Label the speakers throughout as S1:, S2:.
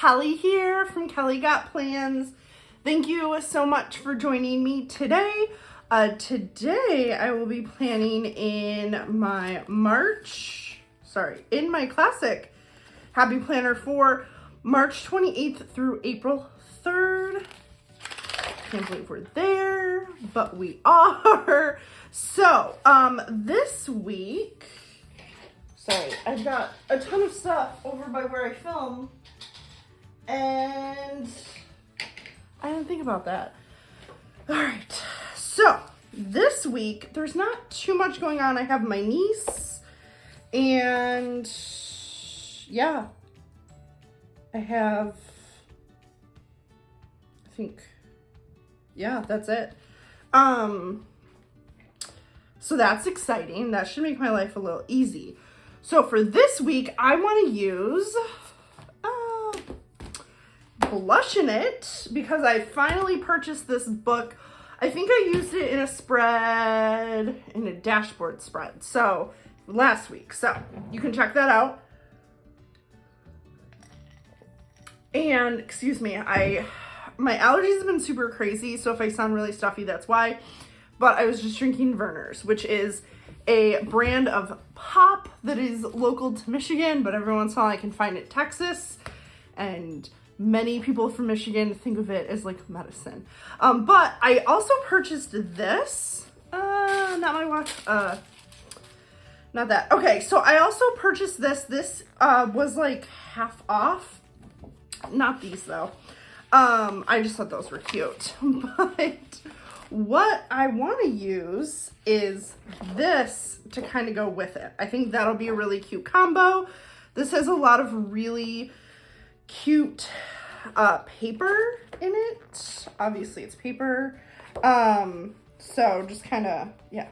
S1: Kelly here from Kelly Got Plans. Thank you so much for joining me today. Today I will be planning in my classic Happy Planner for March 28th through April 3rd. Can't believe we're there, but we are. So, this week, sorry, I've got a ton of stuff over by where I film, and I didn't think about that. All right, so this week, there's not too much going on. I have my niece, and yeah, that's it. So that's exciting. That should make my life a little easy. So for this week, I want to use Blush in It because I finally purchased this book. I think I used it in a dashboard spread. So last week. So you can check that out. And excuse me, my allergies have been super crazy. So if I sound really stuffy, that's why. But I was just drinking Vernors, which is a brand of pop that is local to Michigan, but every once in a while I can find it in Texas, and many people from Michigan think of it as like medicine. But I also purchased this, not my watch, not that. Okay, so I also purchased this. This was like half off. Not these though. I just thought those were cute, but what I want to use is this to kind of go with it. I think that'll be a really cute combo. This has a lot of really cute paper in it. Obviously it's paper. So just kind of, yeah.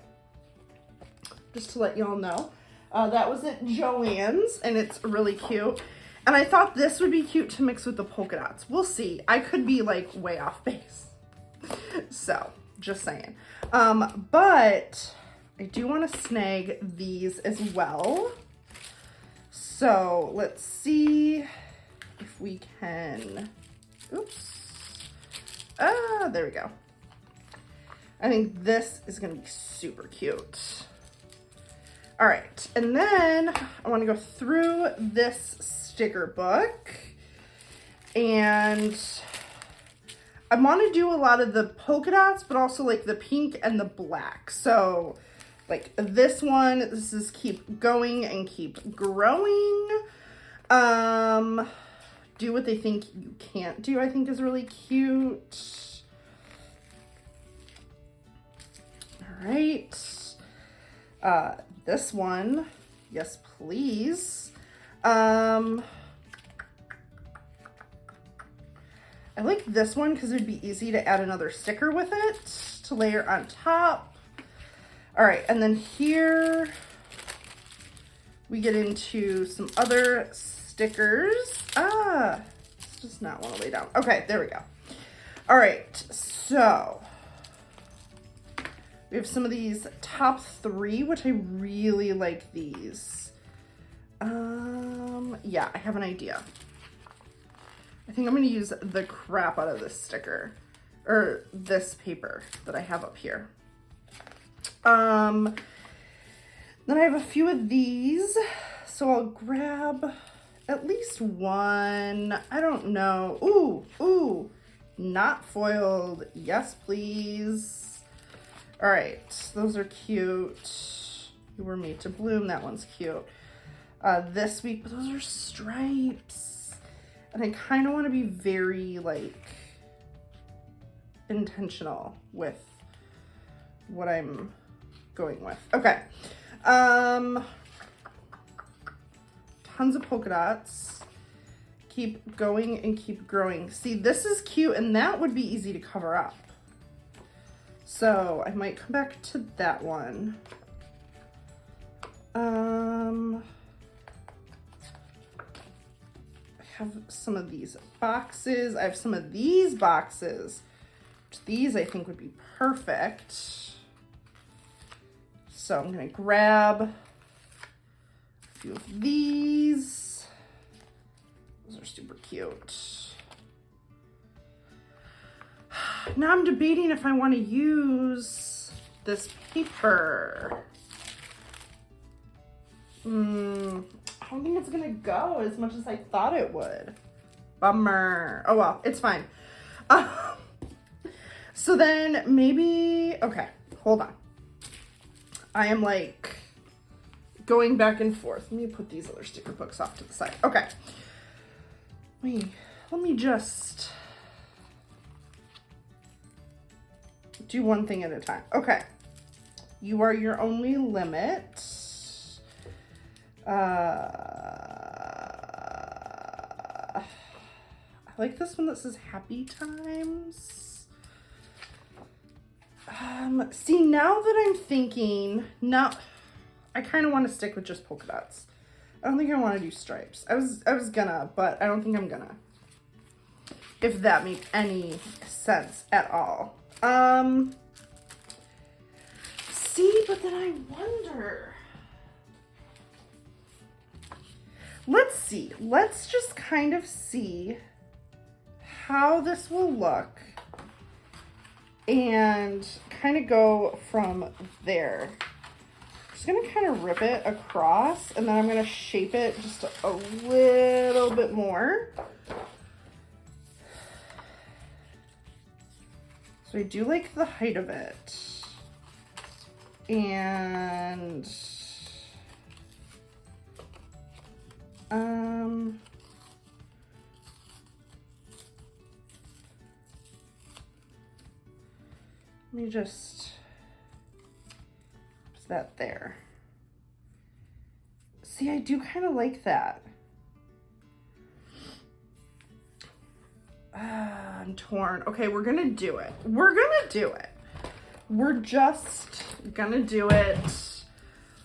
S1: Just to let y'all know. That was at Joann's, and it's really cute. And I thought this would be cute to mix with the polka dots. We'll see. I could be like way off base. So just saying. But I do want to snag these as well. So let's see if we can, there we go. I think this is going to be super cute. All right. And then I want to go through this sticker book, and I want to do a lot of the polka dots, but also like the pink and the black. So like this one, this is Keep Going and Keep Growing. Do What They Think You Can't Do, I think is really cute. All right. This one, Yes Please. I like this one because it'd be easy to add another sticker with it to layer on top. All right, and then here we get into some other stickers. It's just not want to lay down. Okay, there we go. All right, so we have some of these top 3, which I really like these. Yeah, I have an idea. I think I'm going to use the crap out of this sticker, or this paper that I have up here. Then I have a few of these, so I'll grab at least one. I don't know. Ooh, not foiled. Yes, please. All right, those are cute. You Were Made to Bloom. That one's cute. This week, but those are stripes. And I kind of want to be very, like, intentional with what I'm going with. Okay. Tons of polka dots. Keep Going and Keep Growing. See, this is cute, and that would be easy to cover up. So I might come back to that one. Have some of these boxes. I have some of these boxes. These I think would be perfect. So I'm gonna grab a few of these. Those are super cute. Now I'm debating if I want to use this paper. I don't think it's gonna go as much as I thought it would. Bummer. Oh well, it's fine. So then maybe, okay, hold on. I am like going back and forth. Let me put these other sticker books off to the side. Okay. Wait, let me just do one thing at a time. Okay. You are your only limit. I like this one that says happy times. See, now that I'm thinking, now I kind of want to stick with just polka dots. I don't think I want to do stripes. I was gonna, but I don't think I'm gonna. If that makes any sense at all. See, but then I wonder. Let's see. Let's just kind of see how this will look and kind of go from there. Just gonna kind of rip it across, and then I'm gonna shape it just a little bit more. So I do like the height of it. And let me just put that there. See, I do kind of like that. I'm torn. Okay, we're gonna do it. We're gonna do it. We're just gonna do it.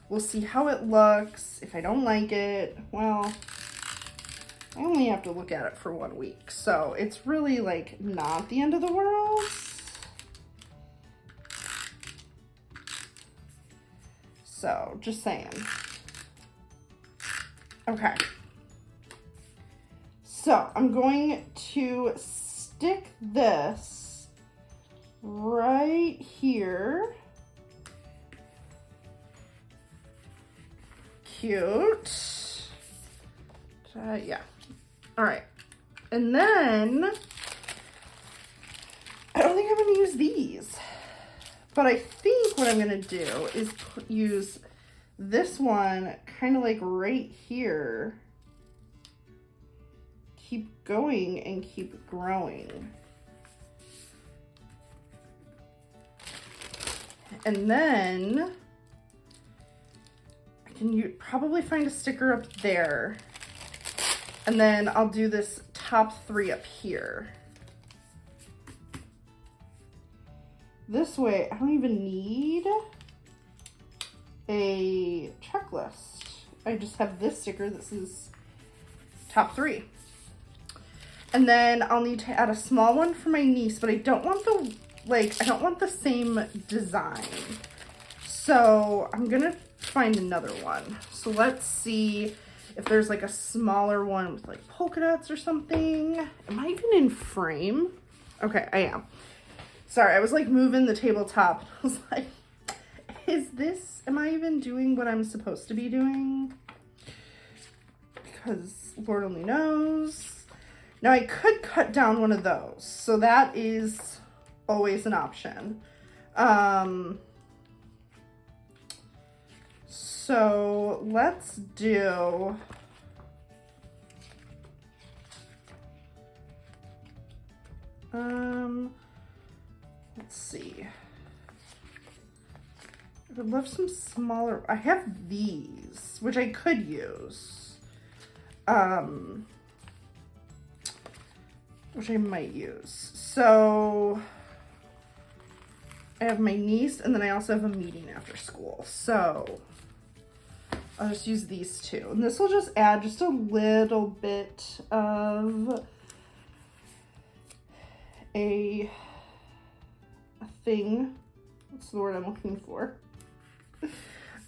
S1: We'll see how it looks. If I don't like it, well, I only have to look at it for 1 week. So it's really like not the end of the world. So just saying. Okay. So I'm going to stick this right here. Cute. Yeah. All right. And then I don't think I'm going to use these, but I think what I'm going to do is use this one kind of like right here. Keep going and keep growing. And then I can probably find a sticker up there. And then I'll do this top 3 up here. This way, I don't even need a checklist. I just have this sticker that says top 3. And then I'll need to add a small one for my niece, but I don't want I don't want the same design. So I'm gonna find another one. So let's see if there's like a smaller one with like polka dots or something. Am I even in frame? Okay, I am. Sorry, I was like moving the tabletop. I was like, am I even doing what I'm supposed to be doing? Because Lord only knows. Now I could cut down one of those. So that is always an option. So let's do, let's see. I would love some smaller, I have these, which I could use, which I might use. So I have my niece, and then I also have a meeting after school. So I'll just use these two. And this will just add just a little bit of a thing. What's the word I'm looking for?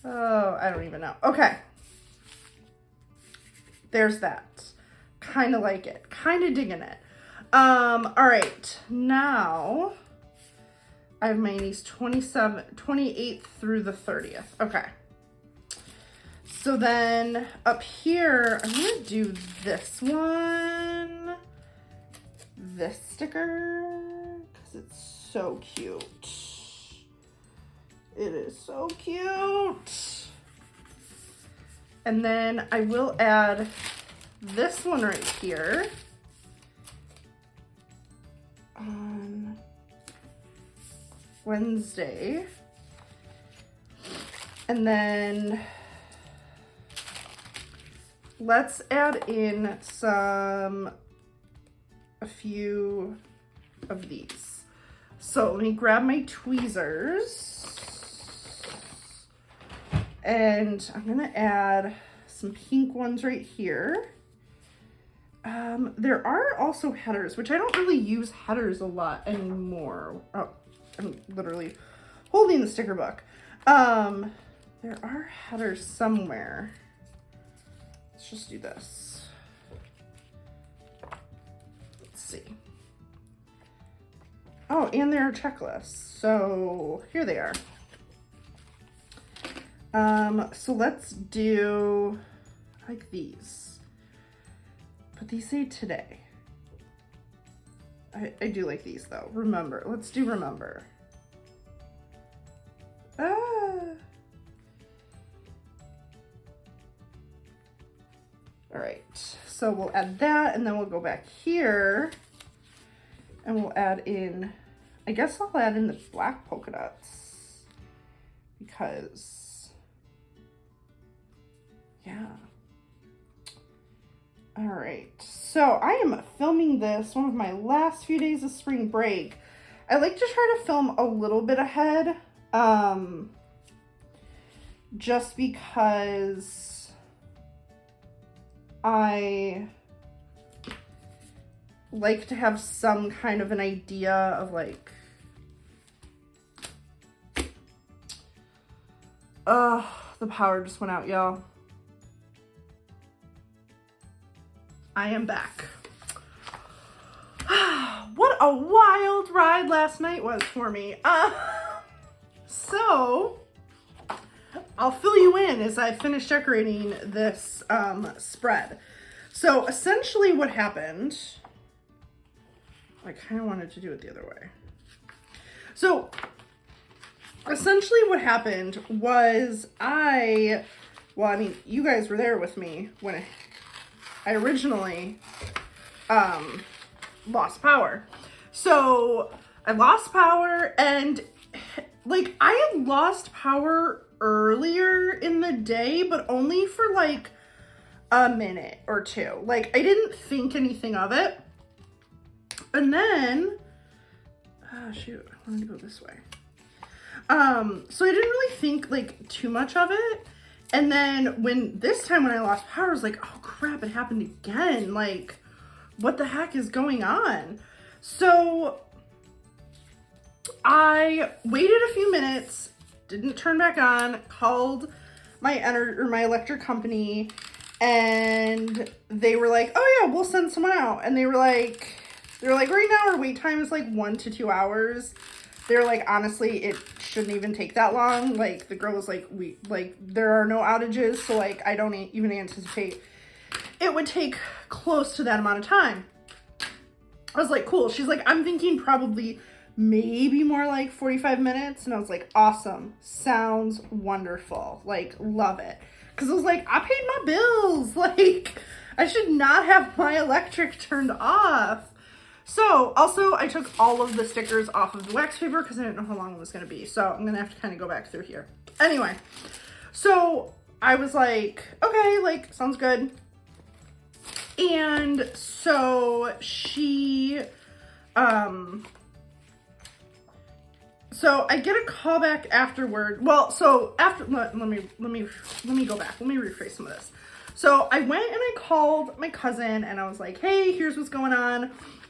S1: Oh, I don't even know. Okay. There's that. kind of like it. Kind of digging it. All right. Now, I have my niece 28th through the 30th. Okay. So then up here, I'm going to do this one. This sticker, because it's so cute. It is so cute. And then I will add this one right here on Wednesday. And then let's add in a few of these. So let me grab my tweezers and I'm gonna add some pink ones right here. There are also headers, which I don't really use headers a lot anymore. Oh, I'm literally holding the sticker book. There are headers somewhere. Let's just do this. Let's see. Oh, and there are checklists. So here they are. So let's do like these. But these say today. I do like these though. Remember. Let's do remember. All right, so we'll add that and then we'll go back here and we'll add in, I guess I'll add in the black polka dots because, yeah. All right, so I am filming this one of my last few days of spring break. I like to try to film a little bit ahead, just because I like to have some kind of an idea of like, the power just went out, y'all. I am back. What a wild ride last night was for me. So I'll fill you in as I finish decorating this spread. So essentially what happened, I kind of wanted to do it the other way. So essentially what happened was I mean, you guys were there with me when I originally lost power. So I lost power and like I had lost power earlier in the day, but only for like a minute or two. Like I didn't think anything of it. And then, oh shoot, I wanted to go this way. So I didn't really think like too much of it. And then this time when I lost power, I was like, oh crap, it happened again. Like, what the heck is going on? So I waited a few minutes, didn't turn back on, called my electric company, and they were like, oh yeah, we'll send someone out. And they were like, right now our wait time is like 1 to 2 hours. They're like, honestly, it shouldn't even take that long. Like the girl was like, there are no outages. So like, I don't even anticipate it would take close to that amount of time. I was like, cool. She's like, I'm thinking probably maybe more like 45 minutes. And I was like, awesome. Sounds wonderful. Like, love it. Cause I was like, I paid my bills. Like, I should not have my electric turned off. So also I took all of the stickers off of the wax paper because I didn't know how long it was going to be. So I'm going to have to kind of go back through here. Anyway, so I was like, okay, like sounds good. And so she, so I get a call back afterward. Well, so after, let me go back. Let me rephrase some of this. So I went and I called my cousin and I was like, hey, here's what's going on.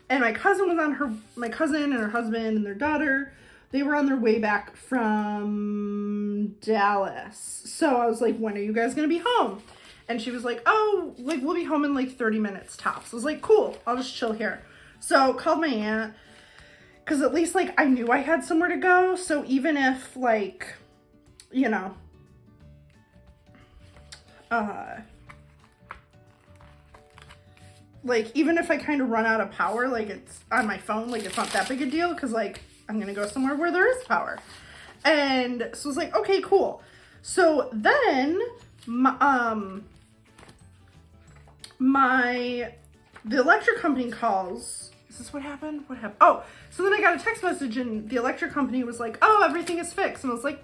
S1: And my cousin and her husband and their daughter, they were on their way back from Dallas. So I was like, when are you guys going to be home? And she was like, oh, like, we'll be home in like 30 minutes tops. I was like, cool, I'll just chill here. So called my aunt, because at least like I knew I had somewhere to go. So even if like, you know, like even if I kind of run out of power, like it's on my phone, like it's not that big a deal, because like I'm gonna go somewhere where there is power. And so I was like, okay, cool. So then the electric company calls. Is this what happened? What happened? Oh, so then I got a text message and the electric company was like, oh, everything is fixed. And I was like,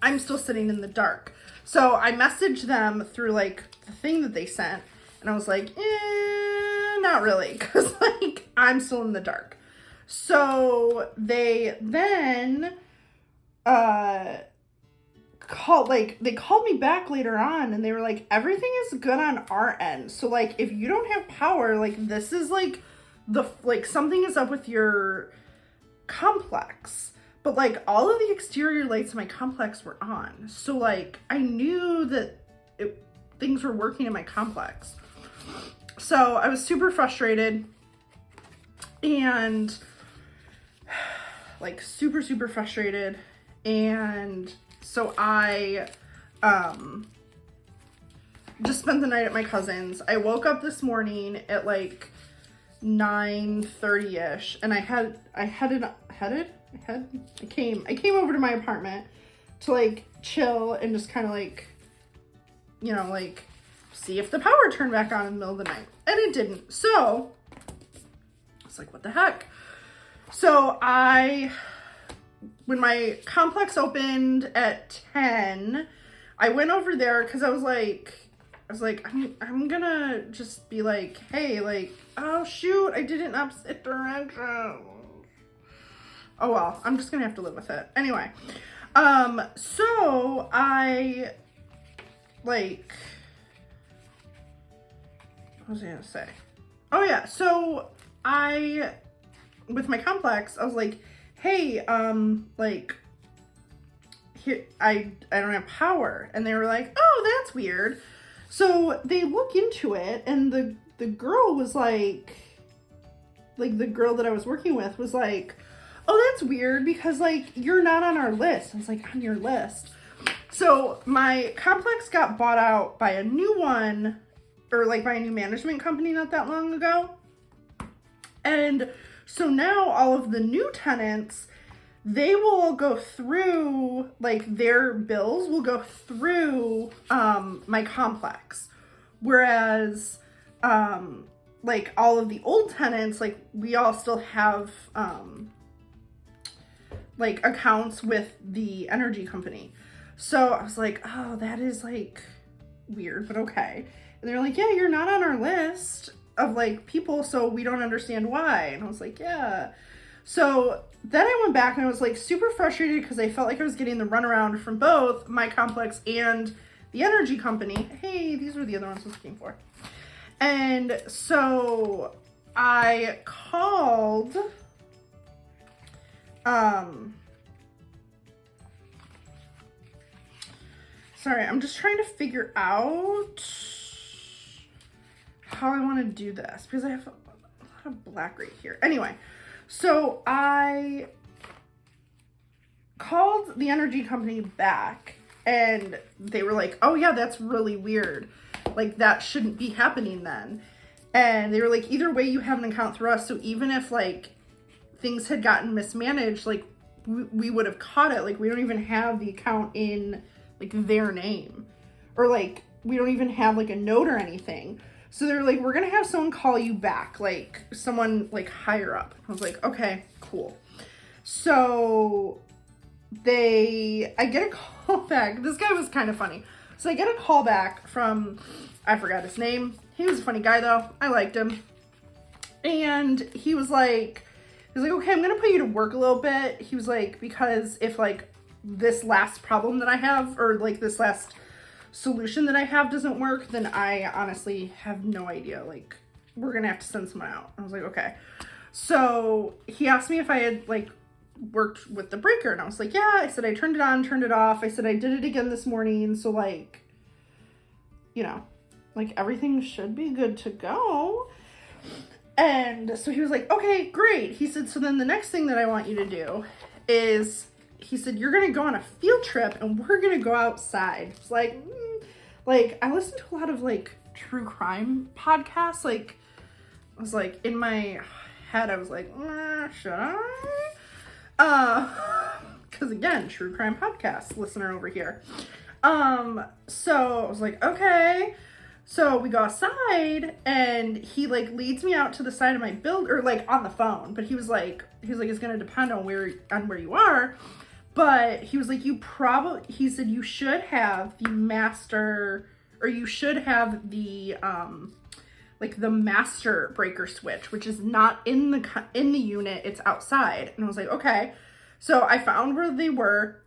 S1: I'm still sitting in the dark. So I messaged them through like the thing that they sent. And I was like, not really. Because like I'm still in the dark. So they then called me back later on and they were like, everything is good on our end. So like if you don't have power, like this is like something is up with your complex. But like all of the exterior lights in my complex were on. So like I knew that things were working in my complex. So I was super frustrated and like super frustrated. And so I just spent the night at my cousin's. I woke up this morning at like 9:30ish and I came over to my apartment to like chill and just kind of like, you know, like see if the power turned back on in the middle of the night. And it didn't. So I was like, what the heck? So when my complex opened at 10, I went over there because I was like, I'm gonna just be like, hey, like, oh shoot, I did it in opposite direction. Oh well, I'm just gonna have to live with it. Anyway, so I, like, what was I gonna say? Oh yeah, so with my complex, I was like, hey, like, here, I don't have power. And they were like, oh, that's weird. So they look into it and the girl was like the girl that I was working with was like, oh, that's weird because like you're not on our list. I was like, on your list. So my complex got bought out by a new one, or like by a new management company not that long ago. And so now all of the new tenants, they will go through, like their bills will go through my complex. Whereas like all of the old tenants, like we all still have like accounts with the energy company. So I was like, oh, that is like weird, but okay. And they're like, yeah, you're not on our list of like people, so we don't understand why. And I was like, yeah. So then I went back and I was like super frustrated because I felt like I was getting the runaround from both my complex and the energy company. Hey, these were the other ones I was looking for. And so I called sorry, I'm just trying to figure out how I want to do this because I have a lot of black right here. Anyway, so I called the energy company back and they were like, oh yeah, that's really weird. Like that shouldn't be happening then. And they were like, either way you have an account through us. So even if like things had gotten mismanaged, like we would have caught it. Like we don't even have the account in like their name, or like we don't even have like a note or anything. So they're like, we're gonna have someone call you back, like someone like higher up. I was like, okay, cool. So I get a call back. This guy was kind of funny. So I get a call back from, I forgot his name. He was a funny guy though. I liked him. And he was like, okay, I'm gonna put you to work a little bit. He was like, because if like this last problem that I have, or like this last solution that I have doesn't work, then I honestly have no idea. Like, we're gonna have to send someone out. I was like, okay. So he asked me if I had like worked with the breaker, and I was like, yeah. I said I turned it on, turned it off. I said I did it again this morning, so like, you know, like everything should be good to go. And so he was like, okay, great. He said, so then the next thing that I want you to do is, he said, you're going to go on a field trip and we're going to go outside. It's like, I listen to a lot of like true crime podcasts. Like, I was like, in my head, I was like, should I? Because again, true crime podcast listener over here. So I was like, okay. So we go outside and he like leads me out to the side of my or like on the phone, but he was like, it's going to depend on where you are. But he was like, he said you should have the master, or you should have the, like the master breaker switch, which is not in the unit, it's outside. And I was like, okay. So I found where they were.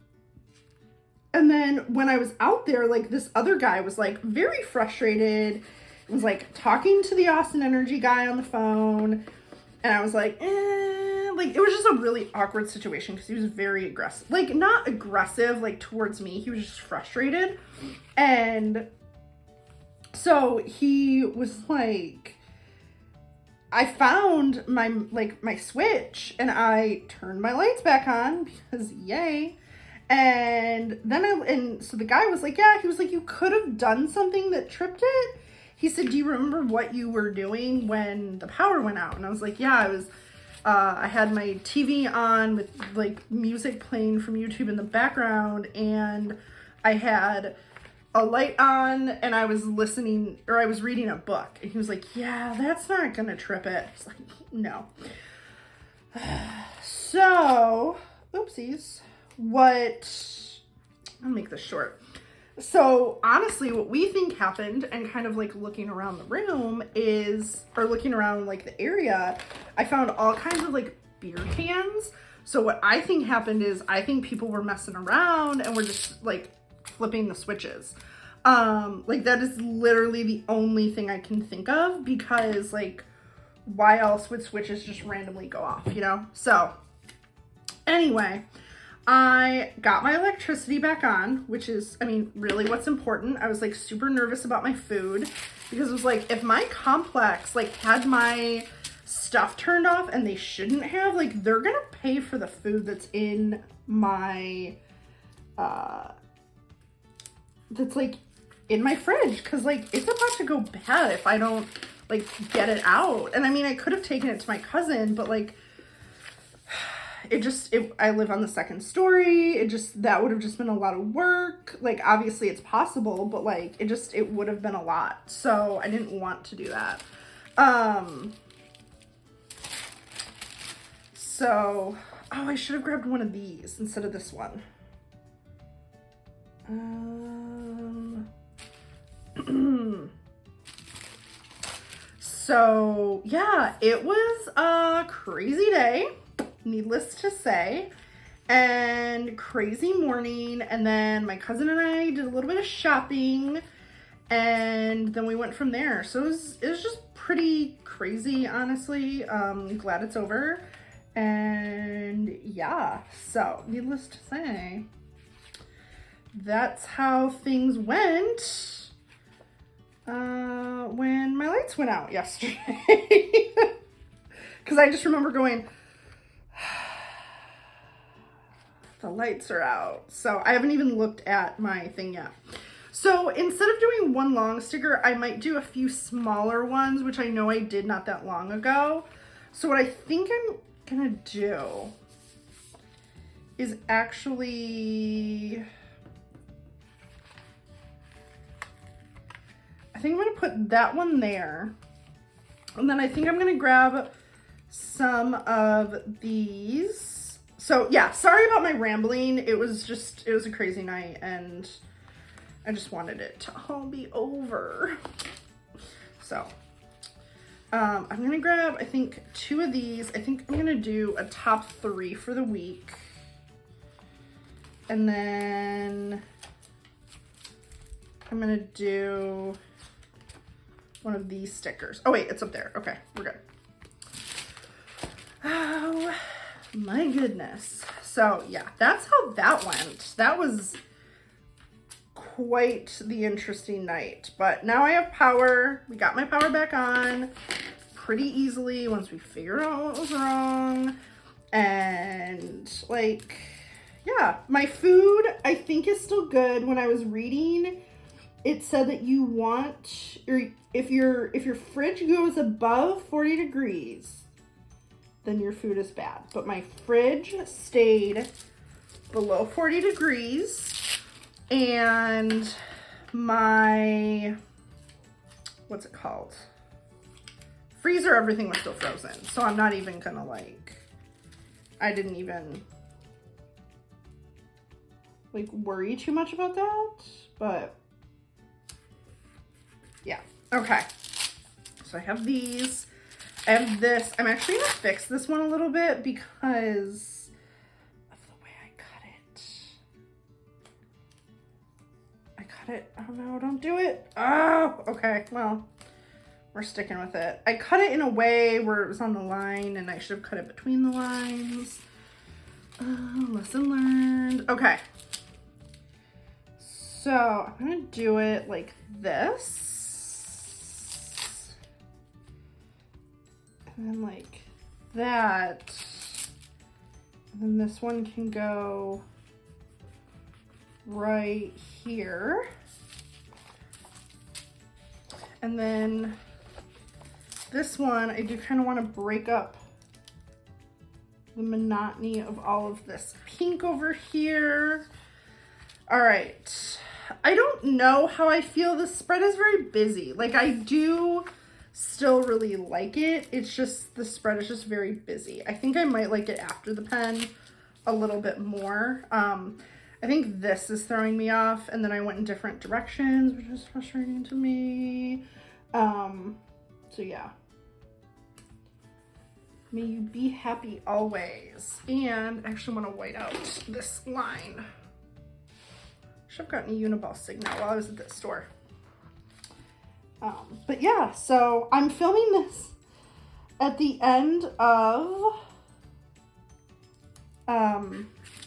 S1: And then when I was out there, like this other guy was like very frustrated, was like talking to the Austin Energy guy on the phone. And I was like, like it was just a really awkward situation because he was very aggressive, like not aggressive, like towards me. He was just frustrated. And so he was like, I found my switch and I turned my lights back on because yay. And then so the guy was like, yeah, he was like, you could have done something that tripped it. He said, do you remember what you were doing when the power went out? And I was like, yeah, I had my TV on with like music playing from YouTube in the background, and I had a light on and I was reading a book. And he was like, yeah, that's not gonna trip it. I was like, no. So, oopsies. I'll make this short. So honestly, what we think happened, and kind of like looking around the room or looking around like the area, I found all kinds of like beer cans. So what I think happened is, I think people were messing around and were just like flipping the switches. Like that is literally the only thing I can think of, because like why else would switches just randomly go off, you know? So anyway, I got my electricity back on, which is, I mean, really what's important. I was like super nervous about my food because it was like, if my complex like had my stuff turned off, and they shouldn't have, like they're gonna pay for the food that's in my, that's like in my fridge. Cause like it's about to go bad if I don't like get it out. And I mean, I could have taken it to my cousin, but like, I live on the second story. That would have just been a lot of work. Like, obviously it's possible, but like, it would have been a lot. So I didn't want to do that. I should have grabbed one of these instead of this one. So yeah, it was a crazy day, needless to say, and crazy morning. And then my cousin and I did a little bit of shopping, and then we went from there. So it was just pretty crazy, honestly. Glad it's over. And yeah, so needless to say, that's how things went when my lights went out yesterday. Because I just remember going, the lights are out. So I haven't even looked at my thing yet. So instead of doing one long sticker, I might do a few smaller ones, which I know I did not that long ago. So what I think I'm gonna do is actually, I think I'm gonna put that one there. And then I think I'm gonna grab some of these. So yeah, sorry about my rambling. It was a crazy night and I just wanted it to all be over. So I'm gonna grab, I think, 2 of these. I think I'm gonna do a top 3 for the week. And then I'm gonna do one of these stickers. Oh wait, it's up there. Okay, we're good. Oh my goodness. So yeah, that's how that went. That was quite the interesting night, but now I have power. We got my power back on pretty easily once we figured out what was wrong. And like, yeah, my food I think is still good. When I was reading, it said that you want, or if your fridge goes above 40 degrees, then your food is bad. But my fridge stayed below 40 degrees, and my, what's it called? Freezer, everything was still frozen. So I'm not even gonna like, I didn't even like worry too much about that, but yeah. Okay, so I have these. I have this. I'm actually gonna fix this one a little bit because of the way I cut it. I cut it. Oh no, don't do it. Oh, okay. Well, we're sticking with it. I cut it in a way where it was on the line and I should have cut it between the lines. Lesson learned. Okay. So I'm gonna do it like this. And then like that. And then this one can go right here. And then this one, I do kind of want to break up the monotony of all of this pink over here. All right. I don't know how I feel. This spread is very busy. Like, I do still really like it. It's just, the spread is just very busy. I think I might like it after the pen a little bit more. I think this is throwing me off, and then I went in different directions, which is frustrating to me. So yeah. May you be happy always. And I actually want to white out this line. Should have gotten a Uniball signal while I was at this store. But yeah, so I'm filming this at the end of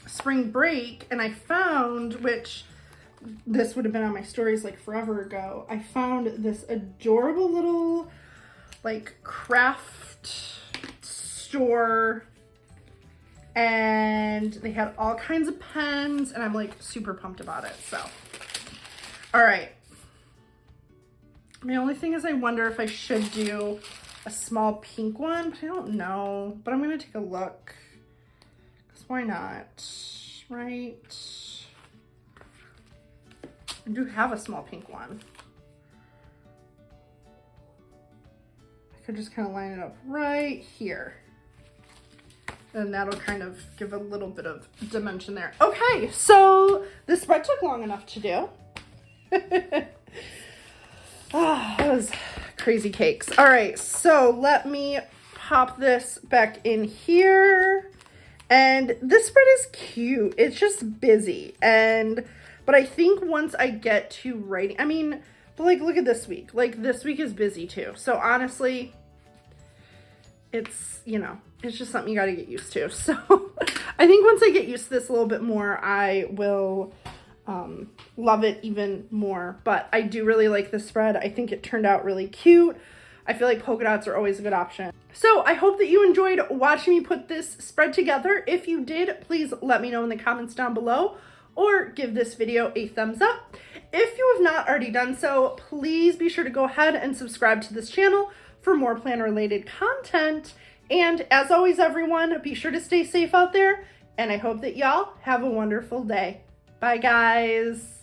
S1: spring break, and I found, which this would have been on my stories like forever ago, I found this adorable little like craft store, and they had all kinds of pens, and I'm like super pumped about it. So all right, the only thing is I wonder if I should do a small pink one, but I don't know, but I'm gonna take a look, because why not, right? I do have a small pink one. I could just kind of line it up right here. And that'll kind of give a little bit of dimension there. Okay, so this spread took long enough to do. That was crazy cakes. All right, so let me pop this back in here. And this spread is cute. It's just busy. But I think once I get to writing, I mean, but like, look at this week. Like, this week is busy too. So honestly, it's, you know, it's just something you got to get used to. So I think once I get used to this a little bit more, I will love it even more. But I do really like this spread. I think it turned out really cute. I feel like polka dots are always a good option. So I hope that you enjoyed watching me put this spread together. If you did, please let me know in the comments down below, or give this video a thumbs up. If you have not already done so, please be sure to go ahead and subscribe to this channel for more planner related content. And as always, everyone, be sure to stay safe out there, and I hope that y'all have a wonderful day. Bye, guys.